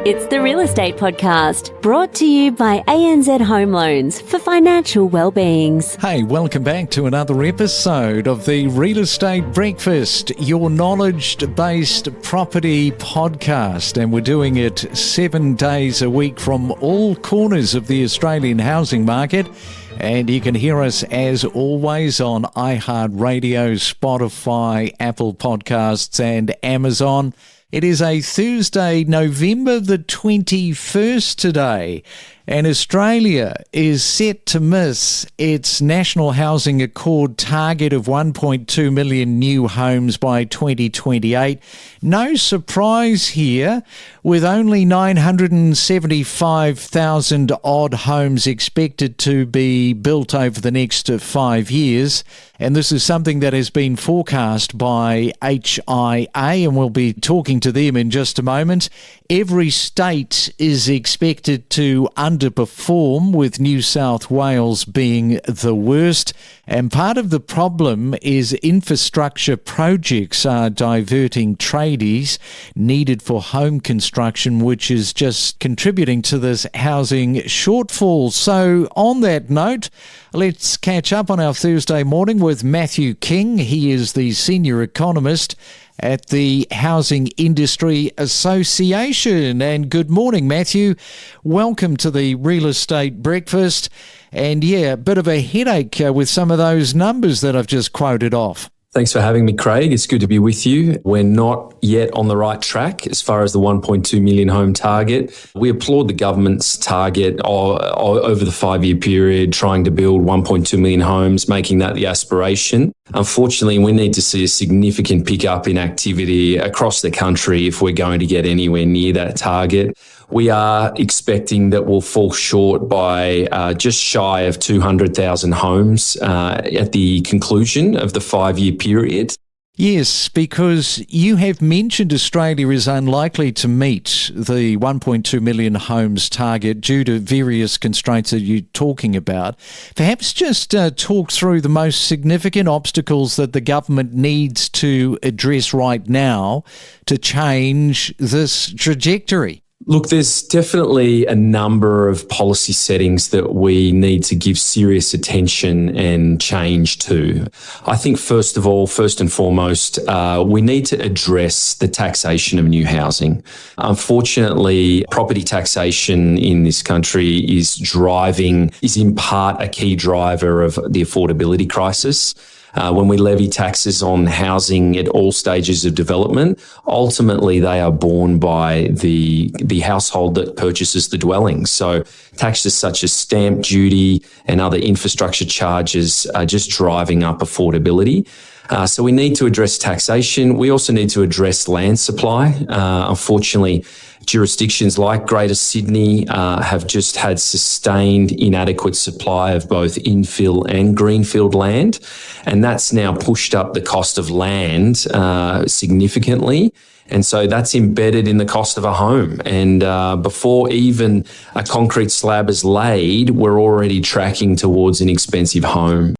It's the Real Estate Podcast, brought to you by ANZ Home Loans for financial well-beings. Hey, welcome back to another episode of the Real Estate Breakfast, your knowledge-based property podcast. And we're doing it 7 days a week from all corners of the Australian housing market. And you can hear us, as always, on iHeartRadio, Spotify, Apple Podcasts and Amazon. It is a Thursday, November the 21st today, and Australia is set to miss its National Housing Accord target of 1.2 million new homes by 2028. No surprise here, with only 975,000 odd homes expected to be built over the next 5 years. And this is something that has been forecast by HIA, and we'll be talking to them in just a moment. Every state is expected to underperform, with New South Wales being the worst. And part of the problem is infrastructure projects are diverting tradies needed for home construction, which is just contributing to this housing shortfall. So on that note, let's catch up on our Thursday morning with Matthew King. He is the senior economist at the Housing Industry Association. And good morning, Matthew. Welcome to the Real Estate Breakfast. And yeah, a bit of a headache with some of those numbers that I've just quoted off. Thanks for having me, Craig. It's good to be with you. We're not yet on the right track as far as the 1.2 million home target. We applaud the government's target over the 5-year period, trying to build 1.2 million homes, making that the aspiration. Unfortunately, we need to see a significant pickup in activity across the country if we're going to get anywhere near that target. We are expecting that we'll fall short by just shy of 200,000 homes at the conclusion of the 5-year period. Yes, because you have mentioned Australia is unlikely to meet the 1.2 million homes target due to various constraints that you're talking about. Perhaps just talk through the most significant obstacles that the government needs to address right now to change this trajectory. Look, there's definitely a number of policy settings that we need to give serious attention and change to. I think first and foremost, we need to address the taxation of new housing. Unfortunately, property taxation in this country is in part a key driver of the affordability crisis. When we levy taxes on housing at all stages of development, ultimately they are borne by the household that purchases the dwelling. So taxes such as stamp duty and other infrastructure charges are just driving up affordability. So we need to address taxation. We also need to address land supply. Unfortunately, jurisdictions like Greater Sydney have just had sustained inadequate supply of both infill and greenfield land, and that's now pushed up the cost of land significantly. And so that's embedded in the cost of a home. And before even a concrete slab is laid, we're already tracking towards an expensive home.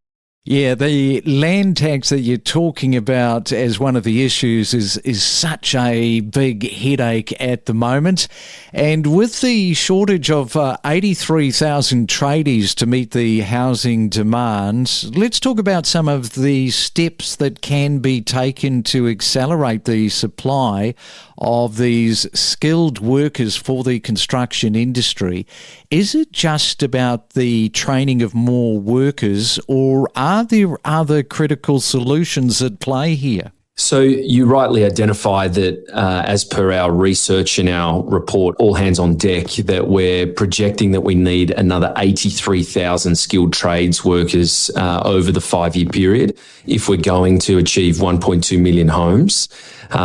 Yeah, the land tax that you're talking about as one of the issues is such a big headache at the moment. And with the shortage of 83,000 tradies to meet the housing demand, let's talk about some of the steps that can be taken to accelerate the supply of these skilled workers for the construction industry. Is it just about the training of more workers, or are there other critical solutions at play here? So you rightly identify that as per our research and our report, All Hands on Deck, that we're projecting that we need another 83,000 skilled trades workers over the 5-year period if we're going to achieve 1.2 million homes.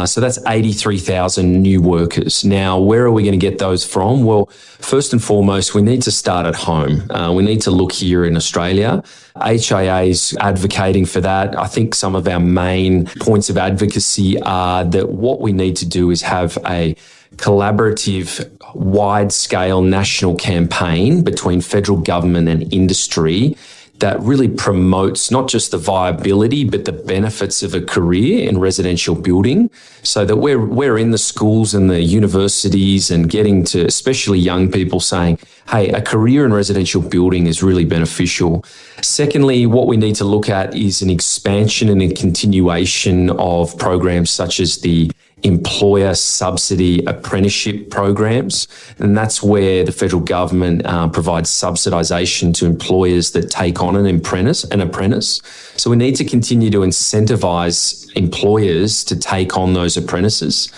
So that's 83,000 new workers. Now, where are we going to get those from? Well, first and foremost, we need to start at home. We need to look here in Australia. HIA is advocating for that. I think some of our main points of advocacy are that what we need to do is have a collaborative, wide-scale national campaign between federal government and industry that really promotes not just the viability, but the benefits of a career in residential building, so that we're in the schools and the universities and getting to, especially young people, saying, hey, a career in residential building is really beneficial. Secondly, what we need to look at is an expansion and a continuation of programs such as the employer subsidy apprenticeship programs. And that's where the federal government provides subsidisation to employers that take on an apprentice. So we need to continue to incentivise employers to take on those apprentices.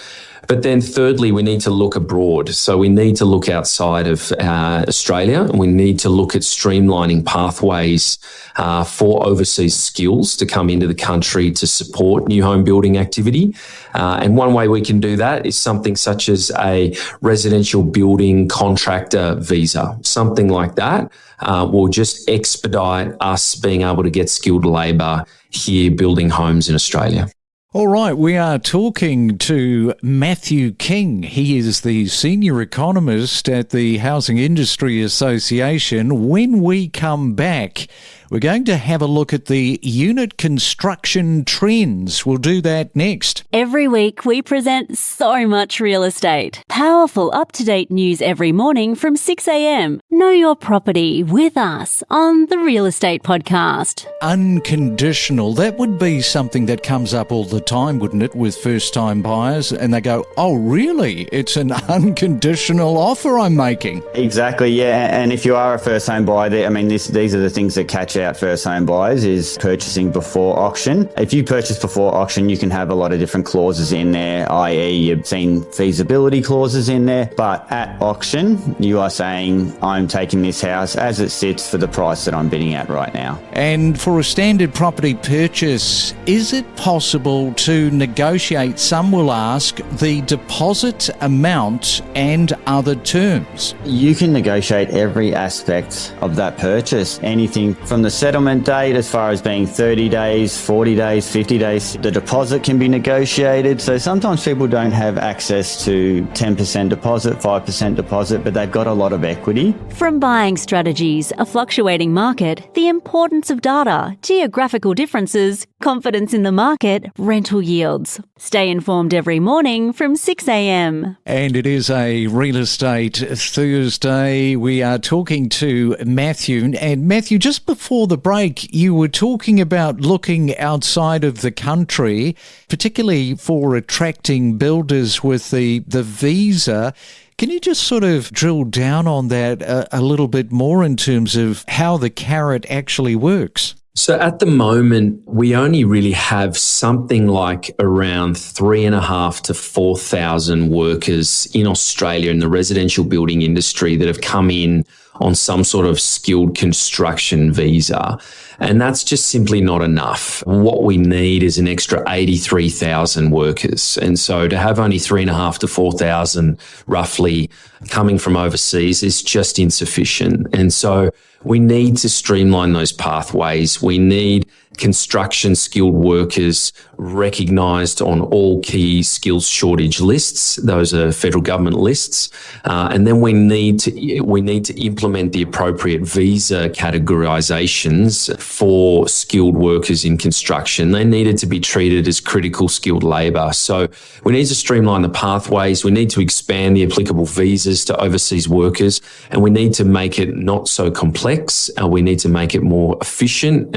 But then thirdly, we need to look abroad. So we need to look outside of Australia, and we need to look at streamlining pathways for overseas skills to come into the country to support new home building activity. And one way we can do that is something such as a residential building contractor visa. Something like that will just expedite us being able to get skilled labour here building homes in Australia. All right, we are talking to Matthew King. He is the senior economist at the Housing Industry Association. When we come back, we're going to have a look at the unit construction trends. We'll do that next. Every week we present so much real estate. Powerful, up-to-date news every morning from 6 a.m. Know your property with us on the Real Estate Podcast. Unconditional. That would be something that comes up all the time, wouldn't it, with first-time buyers? And they go, oh, really? It's an unconditional offer I'm making. Exactly, yeah. And if you are a first-home buyer, these are the things that catch out first home buyers, is purchasing before auction. If you purchase before auction, you can have a lot of different clauses in there, i.e. you've seen feasibility clauses in there, but at auction, you are saying, I'm taking this house as it sits for the price that I'm bidding at right now. And for a standard property purchase, is it possible to negotiate, some will ask, the deposit amount and other terms? You can negotiate every aspect of that purchase, anything from the settlement date as far as being 30 days, 40 days, 50 days. The deposit can be negotiated. So sometimes people don't have access to 10% deposit, 5% deposit, but they've got a lot of equity. From buying strategies, a fluctuating market, the importance of data, geographical differences, confidence in the market, rental yields. Stay informed every morning from 6 a.m. And it is a Real Estate Thursday. We are talking to Matthew. And Matthew, just before the break, you were talking about looking outside of the country, particularly for attracting builders with the visa. Can you just sort of drill down on that a little bit more in terms of how the carrot actually works? So at the moment, we only really have something like around 3,500 to 4,000 workers in Australia in the residential building industry that have come in on some sort of skilled construction visa. And that's just simply not enough. What we need is an extra 83,000 workers. And so to have only 3,500 to 4,000 roughly coming from overseas is just insufficient. And so we need to streamline those pathways. We need construction skilled workers recognised on all key skills shortage lists. Those are federal government lists. And then we need to implement the appropriate visa categorisations for skilled workers in construction. They needed to be treated as critical skilled labour. So we need to streamline the pathways. We need to expand the applicable visas to overseas workers, and we need to make it not so complex. We need to make it more efficient.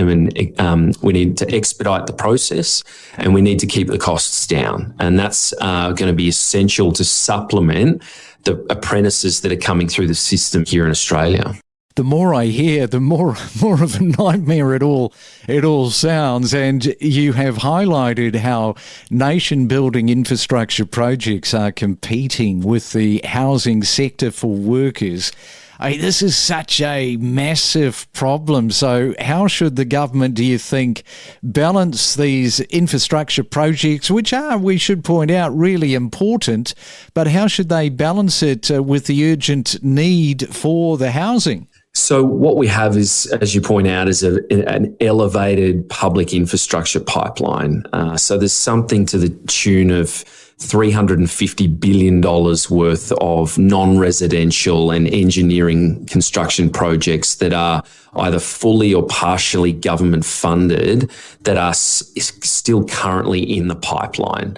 We need to expedite the process, and we need to keep the costs down. And that's going to be essential to supplement the apprentices that are coming through the system here in Australia. The more I hear, the more of a nightmare it all sounds. And you have highlighted how nation-building infrastructure projects are competing with the housing sector for workers. This is such a massive problem. So how should the government, do you think, balance these infrastructure projects, which are, we should point out, really important, but how should they balance it with the urgent need for the housing? So what we have is, as you point out, is an elevated public infrastructure pipeline. So there's something to the tune of $350 billion worth of non-residential and engineering construction projects that are either fully or partially government funded that are still currently in the pipeline.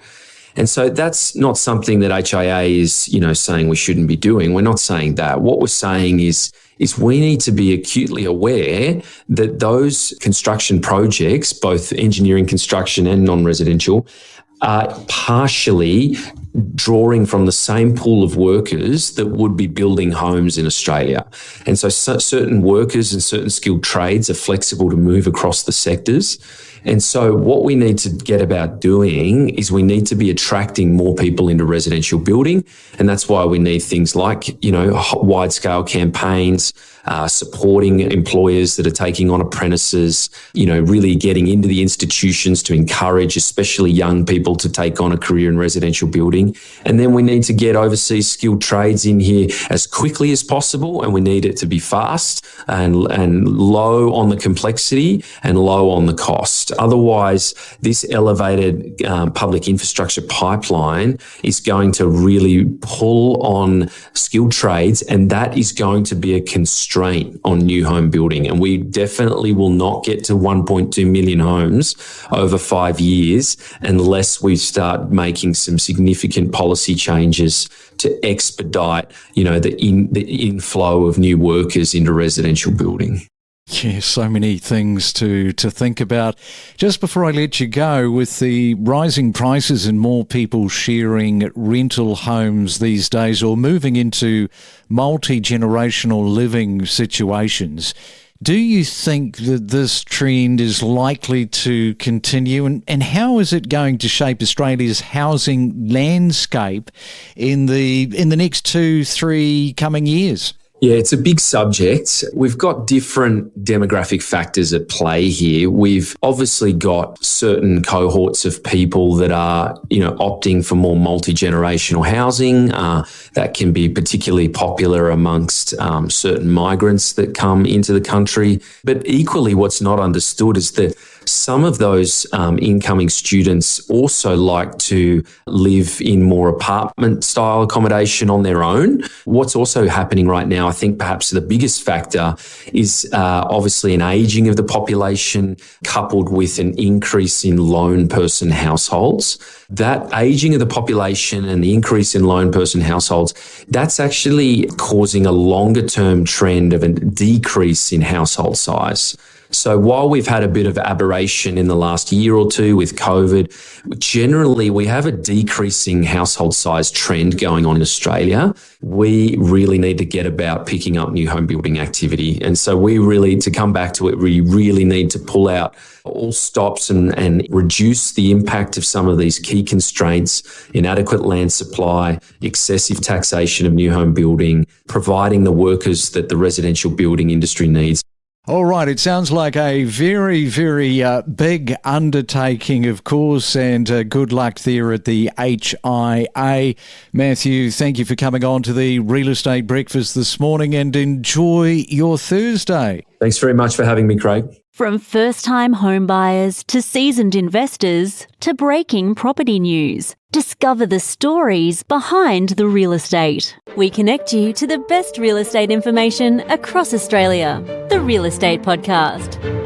And so that's not something that HIA is, saying we shouldn't be doing. We're not saying that. What we're saying is we need to be acutely aware that those construction projects, both engineering construction and non-residential, are partially drawing from the same pool of workers that would be building homes in Australia. And so certain workers and certain skilled trades are flexible to move across the sectors. And so what we need to get about doing is we need to be attracting more people into residential building. And that's why we need things like, wide scale campaigns, supporting employers that are taking on apprentices, really getting into the institutions to encourage especially young people to take on a career in residential building. And then we need to get overseas skilled trades in here as quickly as possible. And we need it to be fast and low on the complexity and low on the cost. Otherwise, this elevated public infrastructure pipeline is going to really pull on skilled trades, and that is going to be a constraint on new home building. And we definitely will not get to 1.2 million homes over 5 years unless we start making some significant policy changes to expedite, the inflow of new workers into residential building. Yeah, so many things to think about. Just before I let you go, with the rising prices and more people sharing rental homes these days or moving into multi-generational living situations, do you think that this trend is likely to continue? And how is it going to shape Australia's housing landscape in the next 2-3 coming years? Yeah, it's a big subject. We've got different demographic factors at play here. We've obviously got certain cohorts of people that are, opting for more multi-generational housing. That can be particularly popular amongst certain migrants that come into the country. But equally, what's not understood is that some of those incoming students also like to live in more apartment style accommodation on their own. What's also happening right now, I think perhaps the biggest factor is obviously an aging of the population coupled with an increase in lone person households. That aging of the population and the increase in lone person households, that's actually causing a longer term trend of a decrease in household size. So while we've had a bit of aberration in the last year or two with COVID, generally we have a decreasing household size trend going on in Australia. We really need to get about picking up new home building activity. And so to come back to it, we really need to pull out all stops and reduce the impact of some of these key constraints: inadequate land supply, excessive taxation of new home building, providing the workers that the residential building industry needs. All right, it sounds like a very, very big undertaking, of course, and good luck there at the HIA. Matthew, thank you for coming on to the Real Estate Breakfast this morning, and enjoy your Thursday. Thanks very much for having me, Craig. From first-time home buyers to seasoned investors to breaking property news, discover the stories behind the real estate. We connect you to the best real estate information across Australia. The Real Estate Podcast.